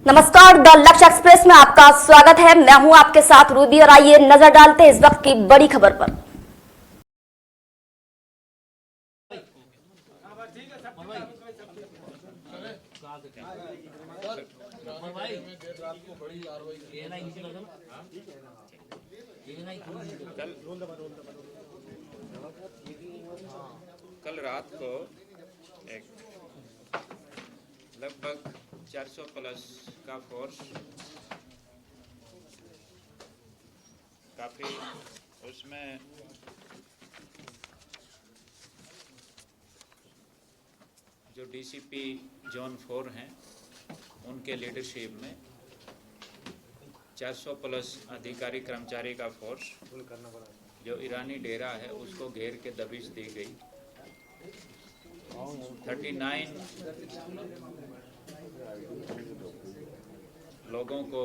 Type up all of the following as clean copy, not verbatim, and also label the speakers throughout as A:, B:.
A: नमस्कार, द लक्ष्य एक्सप्रेस में आपका स्वागत है। मैं हूं आपके साथ रूबी और आइए नजर डालते हैं इस वक्त की बड़ी खबर पर।
B: कल रात को एक लगभग 400 प्लस का फोर्स काफ़ी उसमें जो डीसीपी जोन 4 हैं उनके लीडरशिप में 400 प्लस अधिकारी कर्मचारी का फोर्स जो ईरानी डेरा है उसको घेर के दबिश दी गई। 39 लोगों को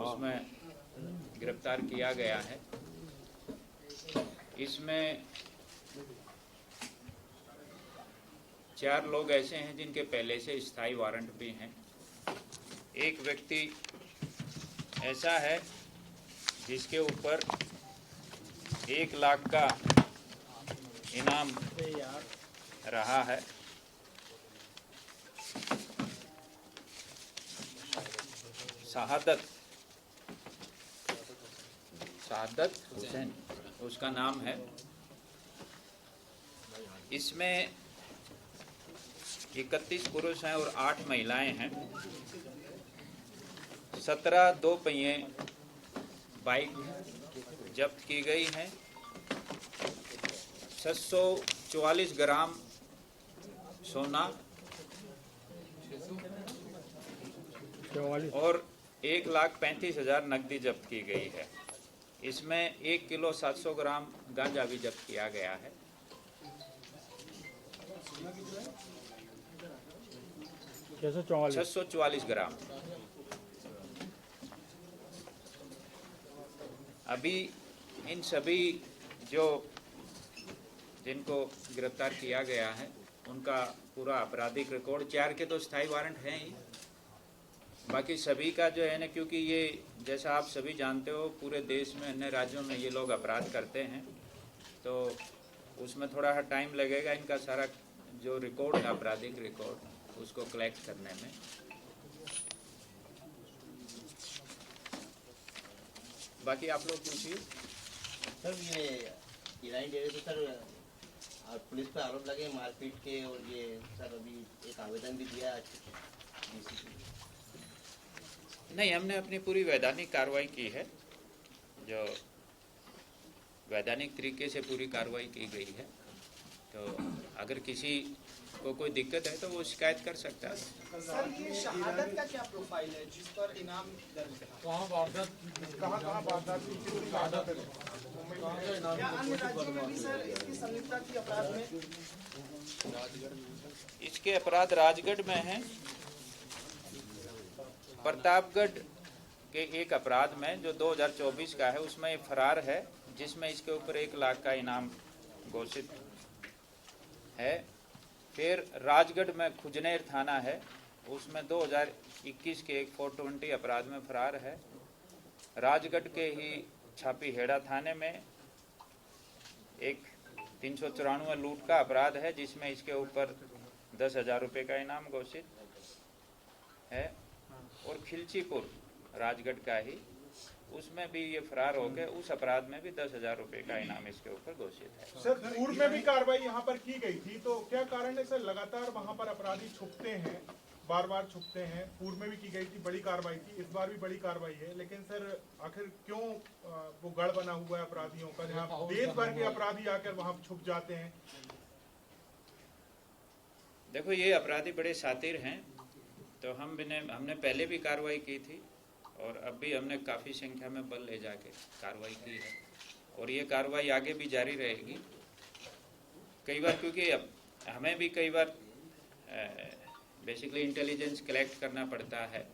B: उसमें गिरफ्तार किया गया है। इसमें 4 लोग ऐसे हैं जिनके पहले से स्थायी वारंट भी हैं। एक व्यक्ति ऐसा है जिसके ऊपर 1 लाख का इनाम रहा है। शहादत हुसैन उसका नाम है। इसमें 31 पुरुष हैं और 8 महिलाएं हैं। 17 2 पहिए बाइक जब्त की गई हैं। 644 ग्राम सोना और 1,35,000 नकदी जब्त की गई है। इसमें 1 किलो 700 ग्राम गांजा भी जब्त किया गया है। 644 ग्राम। अभी इन सभी जिनको गिरफ्तार किया गया है उनका पूरा आपराधिक रिकॉर्ड, 4 के तो स्थायी वारंट हैं ही, बाकी सभी का जो है ना, क्योंकि ये जैसा आप सभी जानते हो पूरे देश में अन्य राज्यों में ये लोग अपराध करते हैं तो उसमें थोड़ा टाइम लगेगा इनका सारा जो रिकॉर्ड है आपराधिक रिकॉर्ड उसको कलेक्ट करने में। बाकी आप लोग पूछिए।
C: सर ये ईरानी डेरे से सर और पुलिस पे आरोप लगे मारपीट के, और ये सर अभी एक आवेदन भी दिया
B: नहीं, हमने अपनी पूरी वैधानिक कार्रवाई की है। जो वैधानिक तरीके से पूरी कार्रवाई की गई है, तो अगर किसी को कोई दिक्कत है तो वो शिकायत कर सकता है।
D: सर ये शहादत का क्या प्रोफाइल है जिस पर इनाम दर्ज है? कहाँ वारदात क्या अन्य राज्यों में भी सर इसकी संलिप्तता की अपराध में?
B: इसके अपराध राजगढ़ में हैं। प्रतापगढ़ के एक अपराध में जो 2024 का है उसमें ये फरार है, जिसमें इसके ऊपर 1 लाख का इनाम घोषित है। फिर राजगढ़ में खुजनेर थाना है, उसमें 2021 के एक 420 अपराध में फरार है। राजगढ़ के ही छापीहेड़ा थाने में एक 394 लूट का अपराध है, जिसमें इसके ऊपर 10,000 रुपये का इनाम घोषित है। और खिलचीपुर राजगढ़ का ही, उसमें भी ये फरार हो गए, उस अपराध में भी 10,000 रुपये का इनाम इसके ऊपर घोषित है।
E: सर पूर्व में भी कार्रवाई यहाँ पर की गई थी, तो क्या कारण है सर लगातार वहाँ पर अपराधी छुपते हैं, बार बार छुपते हैं? पूर्व में भी की गई थी, बड़ी कार्रवाई थी, इस बार भी बड़ी कार्रवाई है, लेकिन सर आखिर क्यों वो गढ़ बना हुआ है अपराधियों का, जहाँ देश भर के अपराधी आकर वहाँ छुप जाते हैं?
B: देखो, ये अपराधी बड़े शातिर हैं, तो हमने पहले भी कार्रवाई की थी और अब भी हमने काफ़ी संख्या में बल ले जाके कार्रवाई की है और ये कार्रवाई आगे भी जारी रहेगी। कई बार क्योंकि हमें भी कई बार बेसिकली इंटेलिजेंस कलेक्ट करना पड़ता है,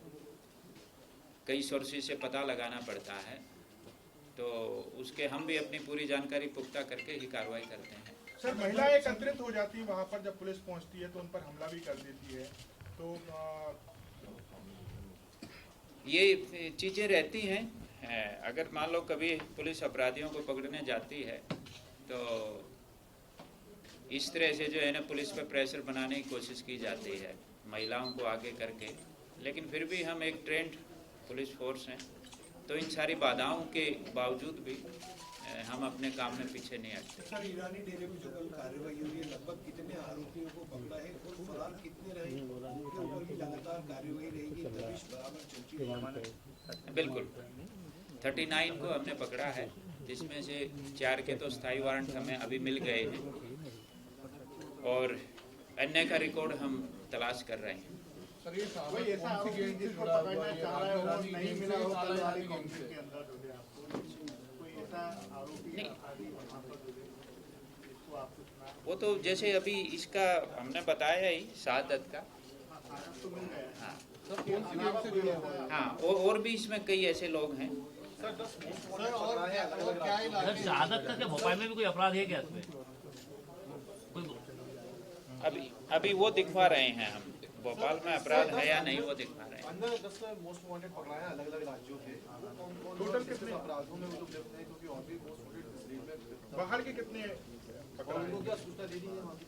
B: कई सोर्सेज से पता लगाना पड़ता है, तो उसके हम भी अपनी पूरी जानकारी पुख्ता करके ही कार्रवाई करते हैं।
E: सर महिलाएं एकत्रित हो जाती हैं वहाँ पर, जब पुलिस पहुँचती है तो उन पर हमला भी कर देती है, तो
B: ये चीज़ें रहती हैं। अगर मान लो कभी पुलिस अपराधियों को पकड़ने जाती है तो इस तरह से जो है ना पुलिस पर प्रेशर बनाने की कोशिश की जाती है महिलाओं को आगे करके, लेकिन फिर भी हम एक ट्रेंड पुलिस फोर्स हैं, तो इन सारी बाधाओं के बावजूद भी हम अपने काम में पीछे नहीं हटते।
F: सर, ईरानी डेरे में जो कल कार्रवाई हुई है, लगभग कितने आरोपियों को पकड़ा है और फरार कितने रहे, उनके ऊपर भी लगातार कार्रवाई रहेगी, तफ्तीश बराबर चलती रहेगी।
B: बिल्कुल 39 को हमने पकड़ा है, जिसमें से 4 के तो स्थायी वारंट हमें अभी मिल गए हैं और अन्य का रिकॉर्ड हम तलाश कर रहे हैं।
E: सर ये कोई ऐसा आरोपी जिसको पकड़ना चाह रहा है और नहीं मिला हो कल वाले कॉन्फ्लिक्ट के अंदर जो है आपको कोई ऐसा आरोपी
B: नहीं।
E: वहाँ पर जो है जिसको आपको सुना
B: वो तो जैसे अभी इसका हमने बताया ही शहादत का,
E: तो मिल गया
B: हाँ
E: सर, कौन सी गेम से जुड़े हुए हैं?
B: हाँ और भी इसमें कई ऐसे लोग हैं।
E: सर 10 सर और क्या इलाके
G: सर शहादत का क्या भोपाल में भी कोई अपराध है क्या इसमें? कोई
B: अभी वो दिखवा रहे हैं हम, भोपाल में अपराध है या नहीं वो दिखवा रहे हैं।
F: अंदर 10 मोस्ट वांटेड पकड़ा है अलग अलग राज्यों के।
E: टोटल कितने
F: अपराधों में वो लोग गिरफ्तार हैं, क्योंकि और भी मोस्ट वांटेड
E: बाहर के कितने पकड़ा
F: उनको
E: है?
F: क्या सूचना दे दी है वहाँ की?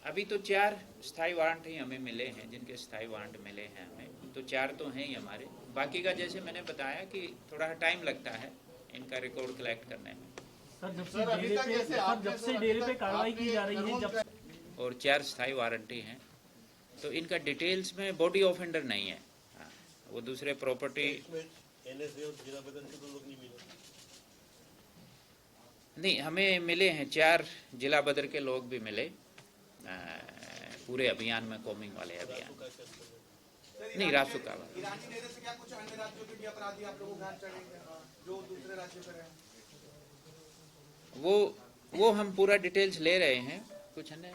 B: अभी तो 4 स्थायी वारंट ही हमें मिले हैं, जिनके स्थायी वारंट मिले हैं हमें, तो 4 तो हैं ही हमारे। बाकी का जैसे मैंने बताया कि थोड़ा टाइम लगता है इनका रिकॉर्ड कलेक्ट करने में।
H: सर जब से डेरे पे कार्रवाई की जा रही है, जब
B: और 4 स्थायी वारंटी हैं, तो इनका डिटेल्स में बॉडी ऑफेंडर नहीं है। हाँ, वो दूसरे प्रॉपर्टी नहीं हमें मिले हैं। 4 जिला बदर के लोग भी मिले पूरे अभियान में, कॉमिंग वाले अभियान नहीं रासुका वाला।
D: ईरानी डेरे से क्या कुछ अन्य राज्यों के भी अपराधी आप लोगों को ध्यान चढ़ेंगे जो दूसरे राज्यों में रहे?
B: वो हम पूरा डिटेल्स ले रहे हैं। कुछ है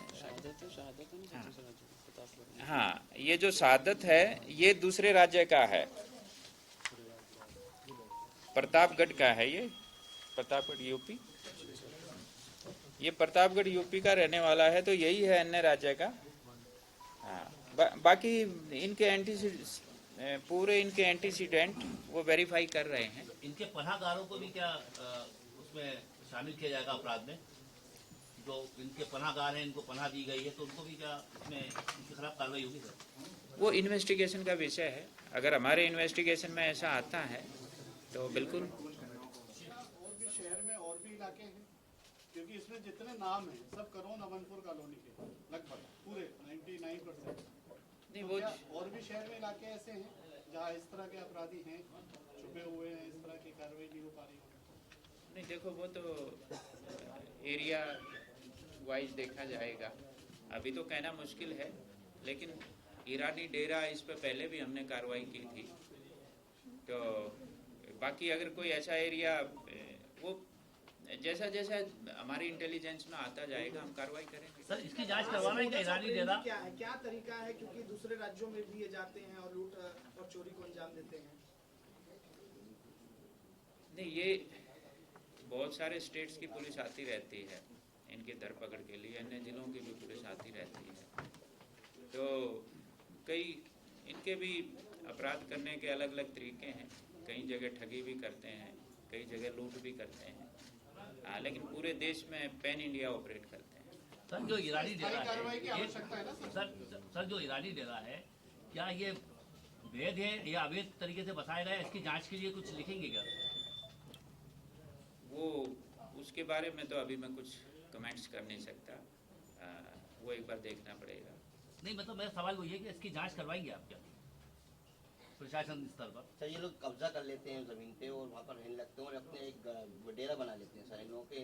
B: हाँ, ये जो शहादत है ये दूसरे राज्य का है, प्रतापगढ़ का है। ये प्रतापगढ़ यूपी, ये प्रतापगढ़ यूपी का रहने वाला है, तो यही है अन्य राज्य का। हाँ, बाकी इनके पूरे इनके एंटीसीडेंट वो वेरीफाई कर रहे हैं।
G: इनके पनाहगारों को भी क्या उसमें शामिल किया जाएगा अपराध में? जो इनके पनाहगार हैं, इनको पनाह दी गई है, तो उनको भी क्या इसमें इनके खिलाफ कार्रवाई होगी सर?
B: वो इन्वेस्टिगेशन का विषय है। अगर हमारे इन्वेस्टिगेशन में ऐसा आता है तो बिल्कुल।
E: और भी शहर में और भी इलाके हैं, क्योंकि इसमें जितने नाम हैं सब करोन अमनपुर कॉलोनी के लगभग पूरे 99%।
B: नहीं वो
E: और भी शहर में इलाके ऐसे हैं जहाँ इस तरह के अपराधी हैं, छुपे हुए हैं, इस तरह की कार्रवाई नहीं हो पा रही?
B: नहीं, देखो वो तो एरिया वाइज देखा जाएगा, अभी तो कहना मुश्किल है। लेकिन ईरानी डेरा इस पे पहले भी हमने कार्रवाई की थी, तो बाकी अगर कोई ऐसा एरिया वो जैसा जैसा हमारी इंटेलिजेंस में आता जाएगा हम कार्रवाई करेंगे।
G: सर इसकी जांच करवाना है क्या ईरानी डेरा?
D: क्या है, क्या तरीका है, क्योंकि दूसरे राज्यों में भी ये जाते हैं और लूट और चोरी को अंजाम देते हैं?
B: नहीं, ये बहुत सारे स्टेट्स की पुलिस आती रहती है इनकी धरपकड़ के लिए, अन्य जिलों की भी पुलिस आती रहती है, तो कई इनके भी अपराध करने के अलग अलग तरीके हैं। कई जगह ठगी भी करते हैं, कई जगह लूट भी करते हैं, लेकिन पूरे देश में पैन इंडिया ऑपरेट करते हैं।
G: सर जो ईरानी डेरा
E: कार्रवाई की
G: है
E: आवश्यकता है ना सर?
G: सर जो ईरानी डेरा है, क्या ये वैध है या अवैध तरीके से बसाया गया है? इसकी जांच के लिए कुछ लिखेंगे क्या?
B: वो उसके बारे में तो अभी मैं कुछ कमेंट्स कर नहीं सकता, वो एक बार देखना पड़ेगा।
G: नहीं मतलब मेरा सवाल वही है कि इसकी जांच करवाएंगे आप क्या प्रशासन स्तर पर?
C: सर ये लोग कब्जा कर लेते हैं ज़मीन पे और वहाँ पर रहने लगते हैं और अपने एक डेरा बना लेते हैं। सारे लोगों के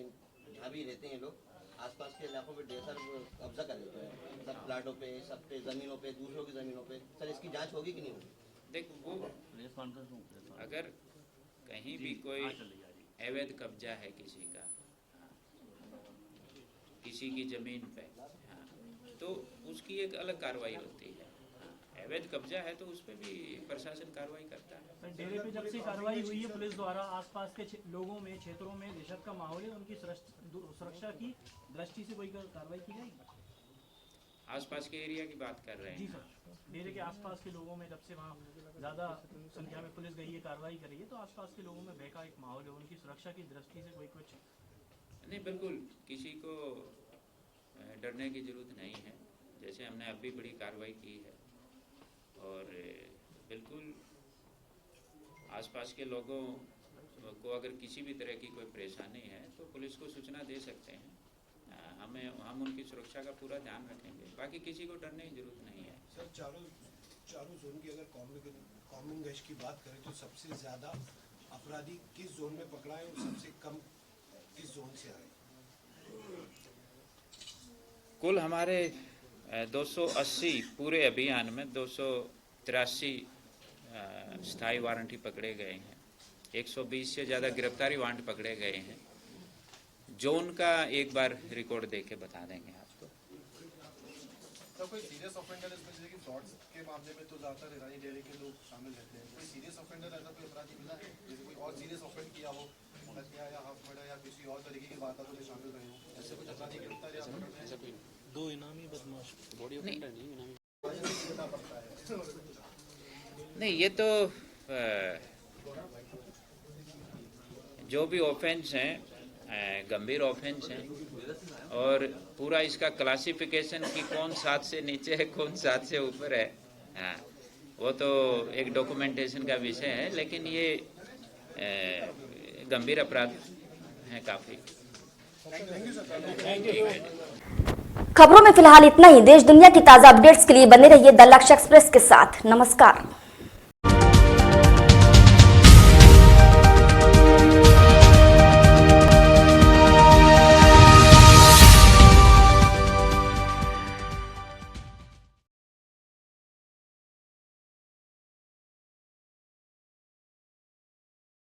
C: जहाँ भी रहते हैं लोग आसपास के इलाकों में डेरा कब्जा कर लेते हैं, सब प्लाटों पे, सब पे ज़मीनों पे, दूसरों की ज़मीनों पे। सर इसकी जांच होगी कि नहीं होगी?
B: देखो वो
G: प्रेस कॉन्फ्रेंस में
B: अगर कहीं भी कोई अवैध कब्जा है किसी का, किसी की जमीन पे, तो उसकी एक अलग कार्रवाई होती है। अवैध कब्जा है तो उस पर भी प्रशासन कार्रवाई करता है।
H: डेरे पे जब से कार्रवाई हुई है पुलिस द्वारा, आसपास के लोगों में, क्षेत्रों में दहशत का माहौल है, उनकी सुरक्षा की दृष्टि से कोई कार्रवाई की जाएगी?
B: आसपास के एरिया की बात कर रहे
H: जी
B: हैं।
H: सर, डेरे के आसपास के लोगों में जब से वहाँ ज़्यादा संख्या में पुलिस गई है, कार्रवाई करी है, तो आसपास के लोगों में भय का एक माहौल है। उनकी सुरक्षा की दृष्टि से कोई कुछ
B: नहीं, बिल्कुल किसी को डरने की जरूरत नहीं है। जैसे हमने अब भी बड़ी कार्रवाई की है और बिल्कुल आसपास के लोगों को अगर किसी भी तरह की कोई परेशानी है तो पुलिस को सूचना दे सकते हैं। हम उनकी सुरक्षा का पूरा ध्यान रखेंगे। बाकी किसी को डरने की जरूरत नहीं है।
F: सर चारों जोन की अगर कॉमन गश्त की बात करें तो सबसे ज़्यादा अपराधी किस जोन में पकड़ा है और सबसे कम किस जोन से आए?
B: कुल हमारे 280 पूरे अभियान में 283 स्थायी वारंटी पकड़े गए हैं। 120 से ज़्यादा गिरफ्तारी वारंट पकड़े गए हैं। जोन का एक बार रिकॉर्ड देके बता देंगे आपको।
I: तो कोई सीरियस ऑफेंडर इसमें, जैसे कि फ्रॉड्स के मामले में तो ज़्यादातर हिरानी डेरे के लोग शामिल रहते हैं, कोई सीरियस ऑफेंडर ऐसा कोई अपराधी मिला है जैसे कोई और सीरियस ऑफेंड किया हो, हत्या या हाफ मर्डर या किसी और तरीके की वारदातों में शामिल रहे हो, ऐसे कुछ अपराधी गिरफ्तार या पकड़ में?
H: दो इनामी बदमाश बॉडी ऑफेंडर नहीं इनामी।
B: नहीं, ये तो जो भी ऑफेंस हैं गंभीर ऑफेंस हैं और पूरा इसका क्लासिफिकेशन कि कौन 7 से नीचे है कौन 7 से ऊपर है, हाँ, वो तो एक डॉक्यूमेंटेशन का विषय है, लेकिन ये गंभीर अपराध हैं काफ़ी।
A: खबरों में फिलहाल इतना ही। देश दुनिया की ताज़ा अपडेट्स के लिए बने रहिए द लक्ष्य एक्सप्रेस के साथ। नमस्कार।